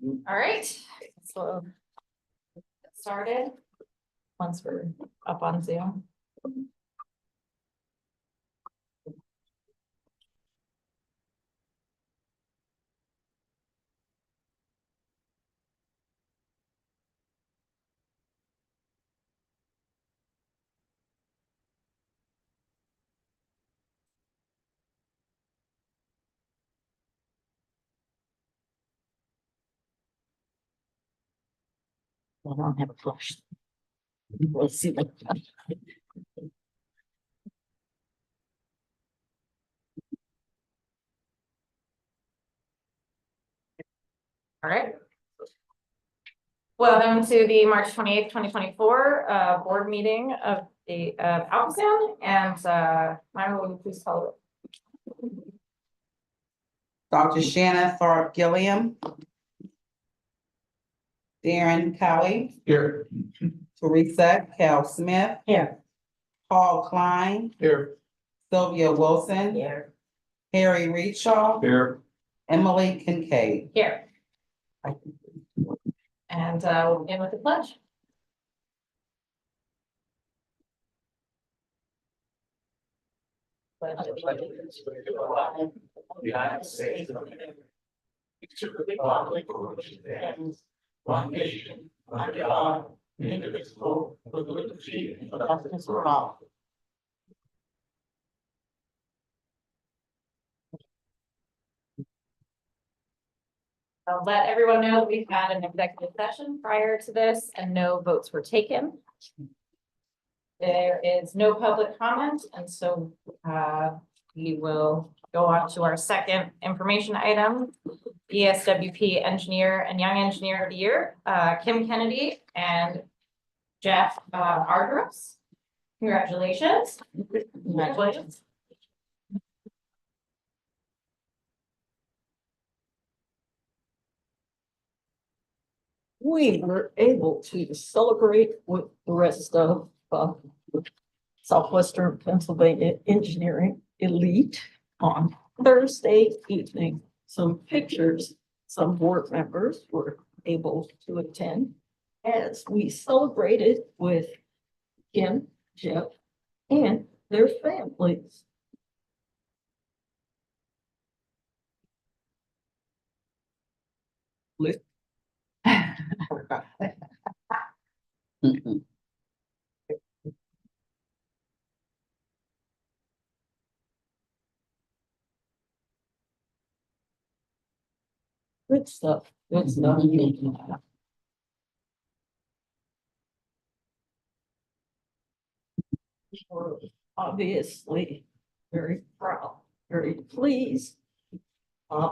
All right, so get started once we're up on Zoom. I don't have a flash. We'll see. All right. Welcome to the March 28th, 2024 board meeting of the ALCOSAN, and Myra, will you please call it? Dr. Shannon Tharp Gilliam. Darren Cowie. Here. Teresa Cal Smith. Here. Paul Klein. Here. Sylvia Wilson. Here. Harry Reedshaw. Here. Emily Kincaid. Here. And we'll begin with the pledge. United States of America. To the republic for which it stands, one nation, under God, indivisible, with liberty and justice for all. I'll let everyone know that we've had an executive session prior to this and no votes were taken. There is no public comment, and so we will go on to our second information item. ESWP Engineer and Young Engineer of the Year, Kim Kennedy and Jeff Ardros. Congratulations. Congratulations. We were able to celebrate with the rest of Southwestern Pennsylvania Engineering Elite on Thursday evening. Some pictures, some board members were able to attend as we celebrated with Kim, Jeff, and their families. Good stuff, good stuff. We're obviously very proud, very pleased. I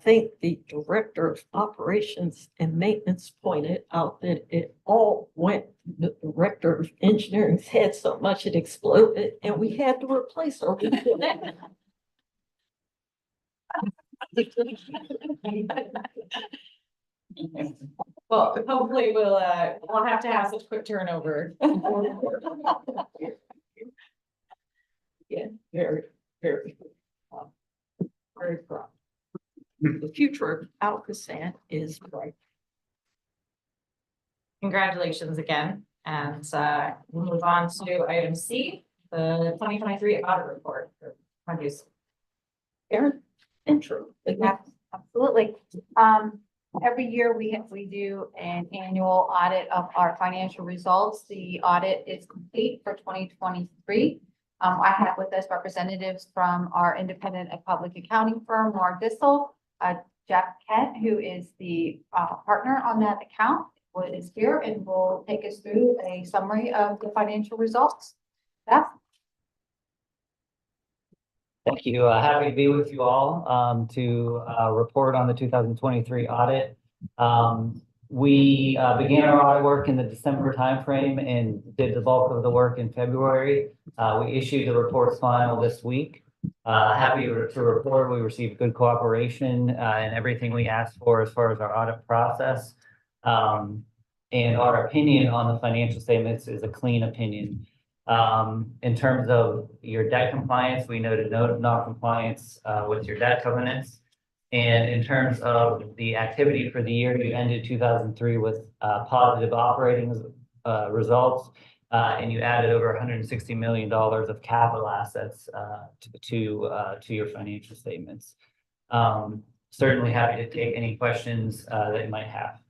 think the Director of Operations and Maintenance pointed out that it all went, the Director of Engineering's head so much it exploded and we had to replace her. Well, hopefully we'll won't have to have such quick turnover. Yeah, very, very proud. The future of ALCOSAN is bright. Congratulations again, and we'll move on to item C, the 2023 audit report. Aaron, intro. Yeah, absolutely. Every year we do an annual audit of our financial results. The audit is complete for 2023. I have with us representatives from our independent and public accounting firm, Mark Dissel, Jeff Kent, who is the partner on that account, is here and will take us through a summary of the financial results. Yeah. Thank you. Happy to be with you all to report on the 2023 audit. We began our audit work in the December timeframe and did the bulk of the work in February. We issued the reports final this week. Happy to report we received good cooperation and everything we asked for as far as our audit process. And our opinion on the financial statements is a clean opinion. In terms of your debt compliance, we noted no non-compliance with your debt covenants. And in terms of the activity for the year, you ended 2003 with positive operating results. And you added over $160 million of capital assets to your financial statements. Certainly happy to take any questions that you might have.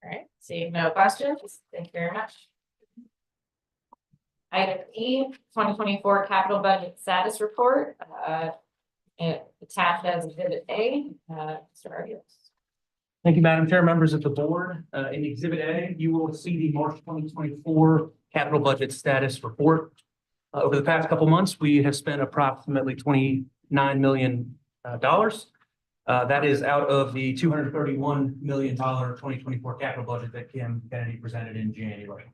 All right, seeing no questions, thank you very much. Item E, 2024 capital budget status report, attached as Exhibit A, Mr. Arias. Thank you, Madam Chair, members of the board. In Exhibit A, you will see the March 2024 capital budget status report. Over the past couple months, we have spent approximately $29 million. That is out of the $231 million 2024 capital budget that Kim Kennedy presented in January.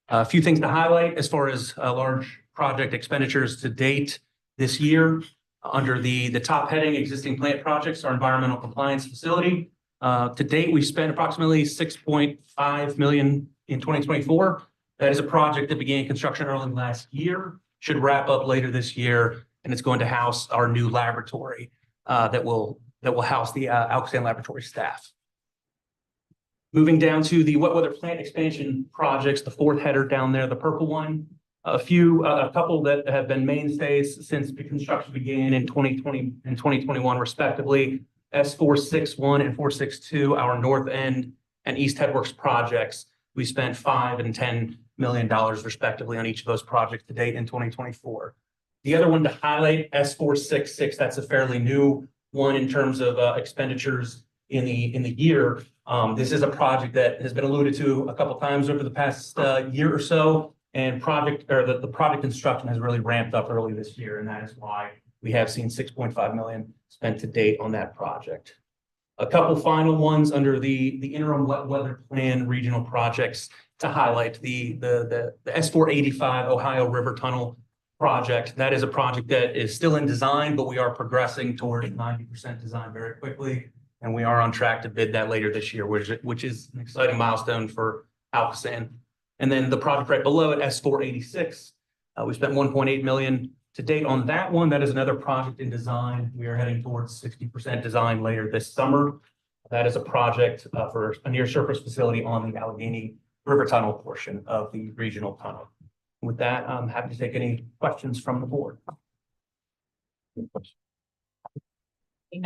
A few things to highlight as far as large project expenditures to date this year. Under the top heading, existing plant projects, our environmental compliance facility. To date, we spent approximately $6.5 million in 2024. That is a project that began construction early last year, should wrap up later this year, and it's going to house our new laboratory that will house the ALCOSAN laboratory staff. Moving down to the wet weather plant expansion projects, the fourth header down there, the purple one. A couple that have been mainstays since the construction began in 2020 and 2021 respectively. S461 and 462, our North End and East Headworks projects. We spent $5 and $10 million respectively on each of those projects to date in 2024. The other one to highlight, S466, that's a fairly new one in terms of expenditures in the year. This is a project that has been alluded to a couple times over the past year or so, and the project construction has really ramped up early this year, and that is why we have seen $6.5 million spent to date on that project. A couple final ones under the interim wet weather plan regional projects to highlight the S485 Ohio River Tunnel project. That is a project that is still in design, but we are progressing towards 90% design very quickly. And we are on track to bid that later this year, which is an exciting milestone for ALCOSAN. And then the project right below it, S486, we spent $1.8 million to date on that one. That is another project in design. We are heading towards 60% design later this summer. That is a project for a near surface facility on the Allegheny River Tunnel portion of the regional tunnel. With that, I'm happy to take any questions from the board. No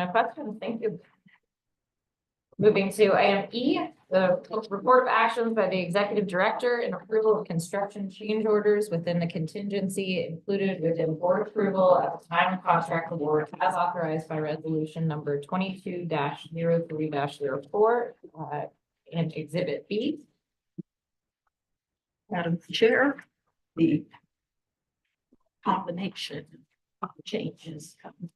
questions, thank you. Moving to item E, the report of actions by the executive director and approval of construction change orders within the contingency included within board approval at the time of contract award as authorized by resolution number 22-03-04 and exhibit B. Madam Chair, the combination of changes come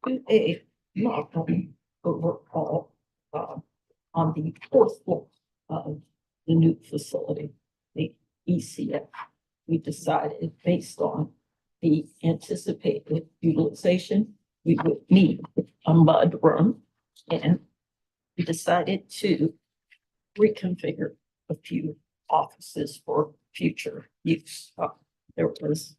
to a model overall on the fourth floor of the new facility, the ECF. We decided based on the anticipated utilization, we would need a mud room, and we decided to reconfigure a few offices for future use. There was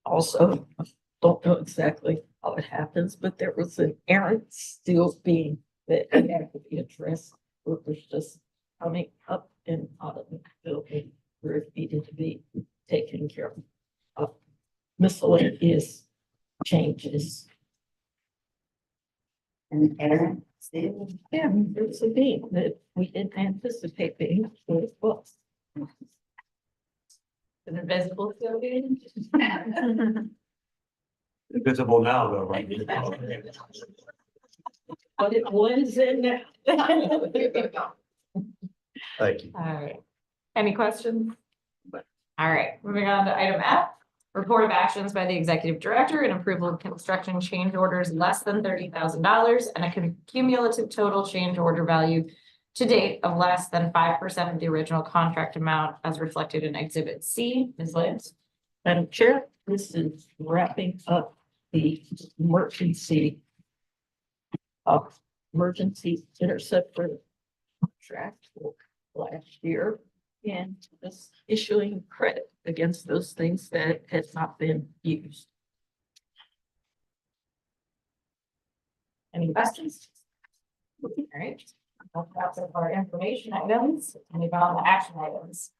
also, I don't know exactly how it happens, but there was an errant steel beam that had to be addressed. It was just coming up and out of the building where it needed to be taken care of. Miscellaneous changes. And Aaron, steel. Yeah, there was a beam that we didn't anticipate being what it was. An invisible steel beam. Invisible now, though, right? But it blends in now. Thank you. All right. Any questions? All right, moving on to item F. Report of actions by the executive director and approval of construction change orders less than $30,000 and a cumulative total change order value to date of less than 5% of the original contract amount as reflected in exhibit C. Ms. Lance. Madam Chair, this is wrapping up the emergency interceptor contract for last year and just issuing credit against those things that has not been used. Any questions? All right. That's our information items, and move on to action items.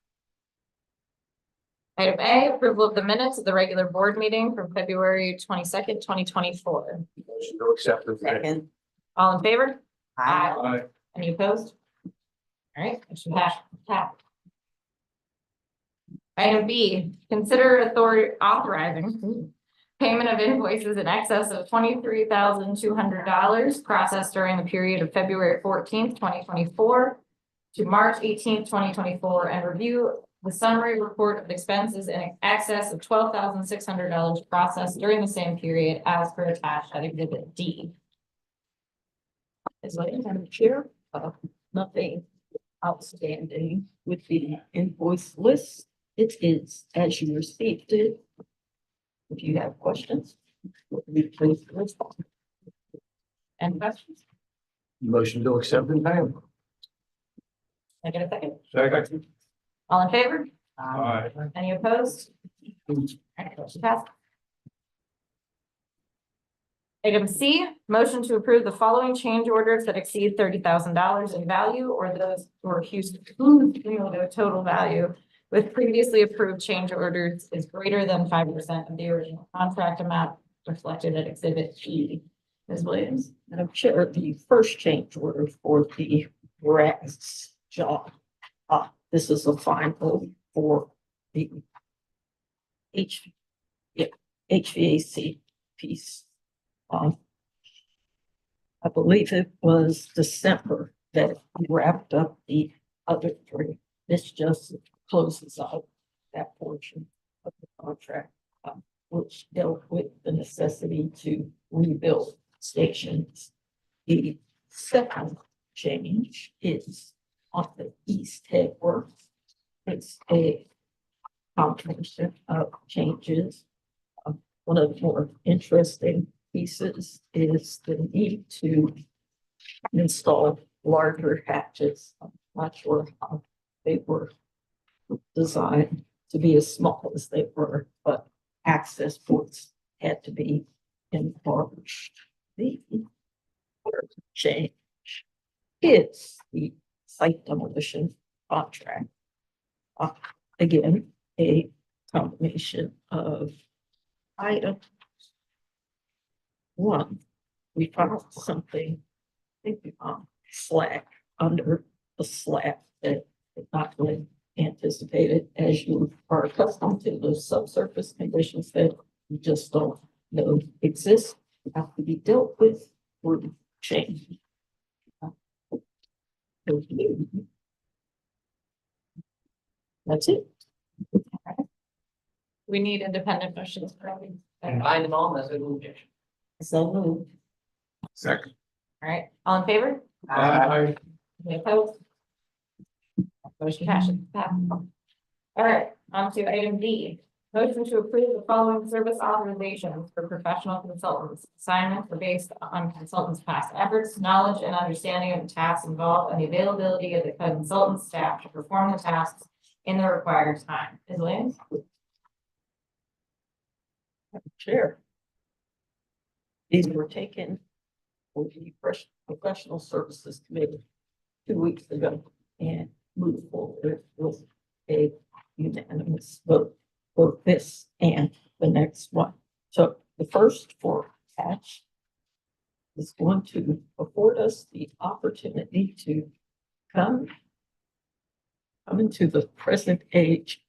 Item A, approval of the minutes of the regular board meeting from February 22nd, 2024. Motion to accept the minutes. Second. All in favor? Aye. Aye. Any opposed? All right, motion passed. Item B, consider authorizing payment of invoices in excess of $23,200 processed during the period of February 14th, 2024 to March 18th, 2024, and review the summary report of expenses in excess of $12,600 processed during the same period as per attached at Exhibit D. As I am chair, nothing outstanding with the invoice list. It is as you received it. If you have questions, please respond. Any questions? Motion to accept the payment. Can I get a second? Second. All in favor? Aye. Any opposed? All right, motion passed. Item C, motion to approve the following change orders that exceed $30,000 in value or those whose cumulative total value with previously approved change orders is greater than 5% of the original contract amount reflected at Exhibit E. Ms. Williams? Madam Chair, the first change order for the brass job. This is a final for the HVAC piece. I believe it was December that we wrapped up the other three. This just closes out that portion of the contract, which dealt with the necessity to rebuild stations. The second change is on the east head work. It's a combination of changes. One of the more interesting pieces is the need to install larger hatches. I'm not sure how they were designed to be as small as they were, but access ports had to be enlarged. The third change is the site demolition contract. Again, a combination of items. One, we found something, I think we found slack under the slab that was not really anticipated, as you are accustomed to those subsurface conditions that you just don't know exist, have to be dealt with through change. That's it. We need independent motions for every. Combine them all, that's a good picture. So moved. Second. All right, all in favor? Aye. Any opposed? Motion passes. All right, on to item D. Motion to approve the following service authorizations for professional consultants. Assignments are based on consultants' past efforts, knowledge, and understanding of the tasks involved, and the availability of the consultant staff to perform the tasks in the required time. Ms. Williams? Chair. These were taken for the professional services committee 2 weeks ago and moved forward with a unanimous vote for this and the next one. So the first for patch is going to afford us the opportunity to come into the present age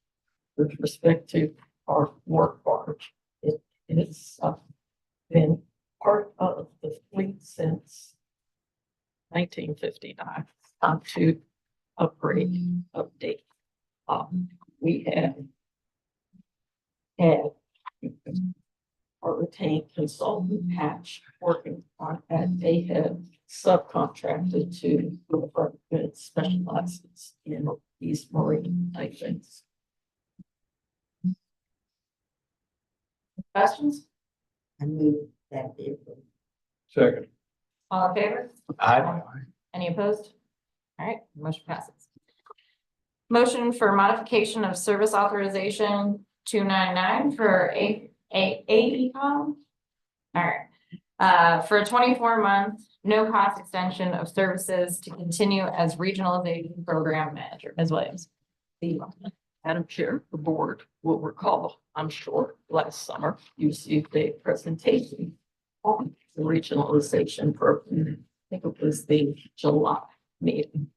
with respect to our work barge. It has been part of the fleet since 1959. Time to upgrade, update. We have had our retained consultant Hatch working on that. They have subcontracted to the department that specializes in these marine type things. Questions? I move that they approve. Second. All in favor? Aye. Any opposed? All right, motion passes. Motion for modification of service authorization 299 for AECom. All right, For a 24-month, no cost extension of services to continue as regionalization program manager. Ms. Williams. Madam Chair, the board will recall, I'm sure, last summer, you received a presentation on the regionalization program. I think it was the July meeting.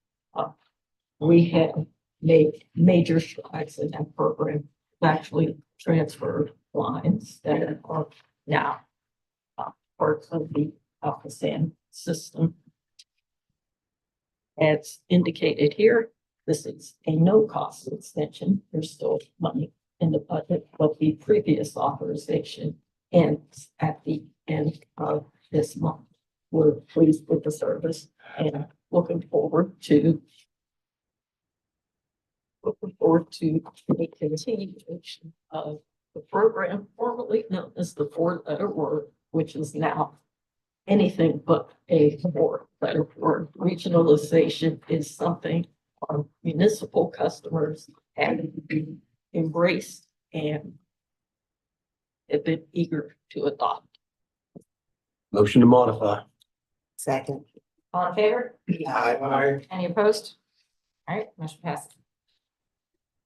We have made major strides in that program, actually transferred lines that are now parts of the ALCOSAN system. As indicated here, this is a no-cost extension. There's still money in the budget, but the previous authorization ends at the end of this month. We're pleased with the service and looking forward to the continuation of the program formerly known as the four-letter word, which is now anything but a four-letter word. Regionalization is something our municipal customers have embraced and have been eager to adopt. Motion to modify. Second. All in favor? Aye. Any opposed? All right, motion passes.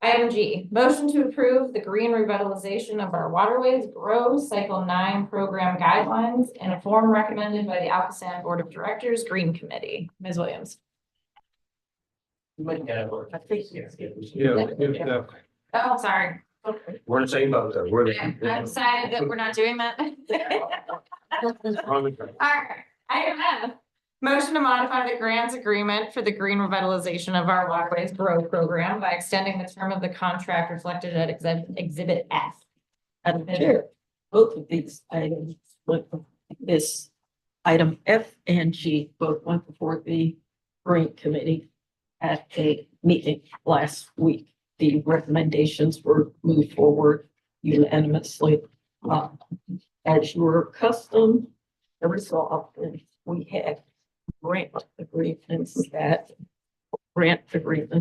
Item G, motion to approve the green revitalization of our waterways GROW Cycle 9 program guidelines in a form recommended by the ALCOSAN Board of Directors Green Committee. Ms. Williams. I think it's- Yeah. Oh, sorry. We're in the same boat though. We're I decided that we're not doing that. All right, item F. Motion to modify the grants agreement for the green revitalization of our waterways GROW program by extending the term of the contract reflected at Exhibit F. Madam Chair, both of these items, this item F and G, both went before the Green Committee at a meeting last week. The recommendations were moved forward unanimously. As your custom, every so often, we have grant agreements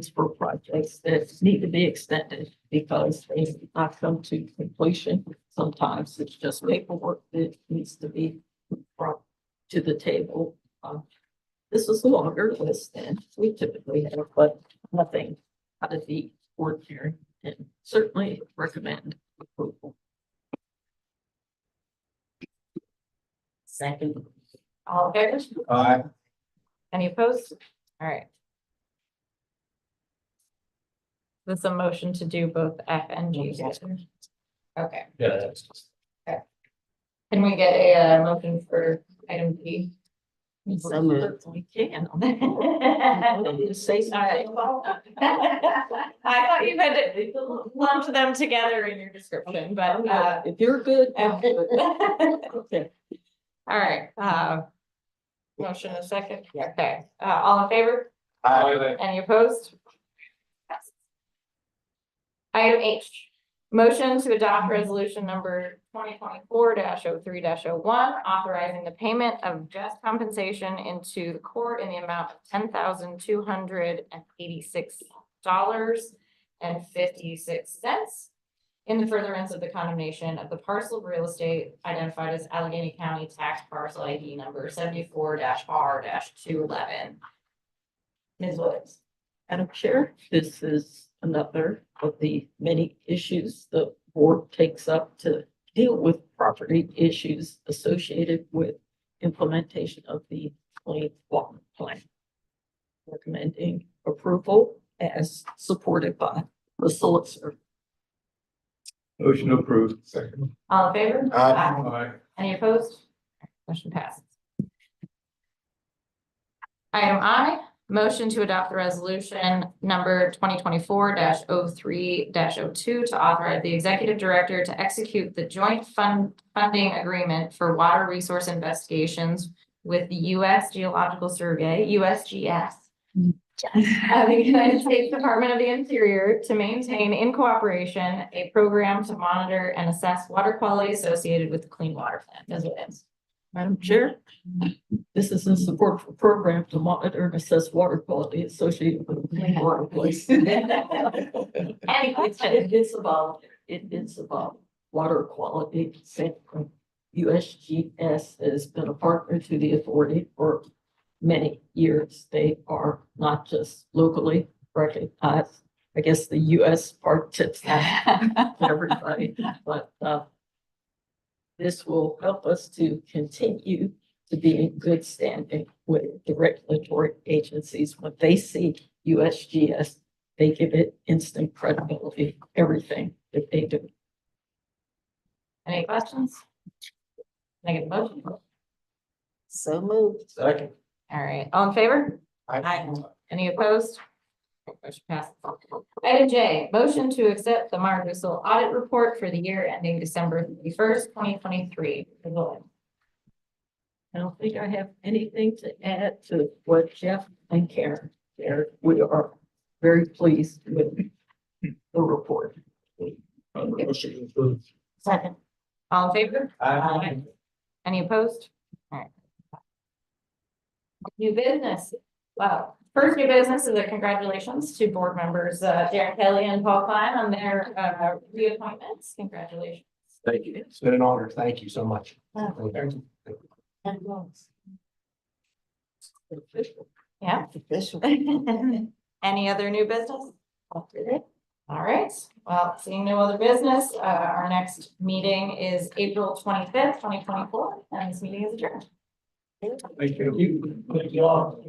for projects that need to be extended because they do not come to completion. Sometimes it's just paperwork that needs to be brought to the table. This is a longer list than we typically have, but nothing out of the ordinary, and certainly recommend approval. Second. All in favor? Aye. Any opposed? All right. This is a motion to do both F and G. Okay, Yeah. can we get a motion for item G? Certainly can. You say I thought you had to lump them together in your description, but, if you're good, I'm good. Okay. all right, motion a second, okay, all in favor? Aye. Any opposed? Item H, motion to adopt resolution number 2024-03-01, authorizing the payment of just compensation into the court in the amount of $10,286.56 in the furtherance of the condemnation of the parcel of real estate identified as Allegheny County tax parcel ID number 74-R-211. Ms. Williams. Madam Chair, this is another of the many issues the board takes up to deal with property issues associated with implementation of the clean water plan. Recommending approval as supported by the solicitor. Motion approved. Second. All in favor? Aye. Any opposed? Motion passes. Item I, motion to adopt the resolution number 2024-03-02 to authorize the executive director to execute the joint funding agreement for water resource investigations with the U.S. Geological Survey, USGS. The United States Department of the Interior to maintain in cooperation a program to monitor and assess water quality associated with the Clean Water Plan. Ms. Williams. Madam Chair, this is in support for program to monitor and assess water quality associated with the clean water place. Any question? It is about water quality sampling USGS has been a partner to the authority for many years. They are not just locally recognized. I guess the US part tips that to everybody, but this will help us to continue to be in good standing with the regulatory agencies. When they see USGS, they give it instant credibility, everything that they do. Any questions? Can I get a motion? So moved. Second. All right, all in favor? Aye. Any opposed? Motion passes. Item J, motion to accept the Margaret audit report for the year ending December 31st, 2023. I don't think I have anything to add to what Jeff and Karen shared. We are very pleased with the report. Motion to approve. Second. All in favor? Aye. Any opposed? All right. New business. Wow. First new business is a congratulations to board members, Darren Kelly and Paul Klein on their, reappointments. Congratulations. Thank you. It's been an honor. Thank you so much. Yeah. Official. Any other new business? All right. Well, seeing no other business, our next meeting is April 25th, 2024, and this meeting is adjourned. Thank you. Thank you all.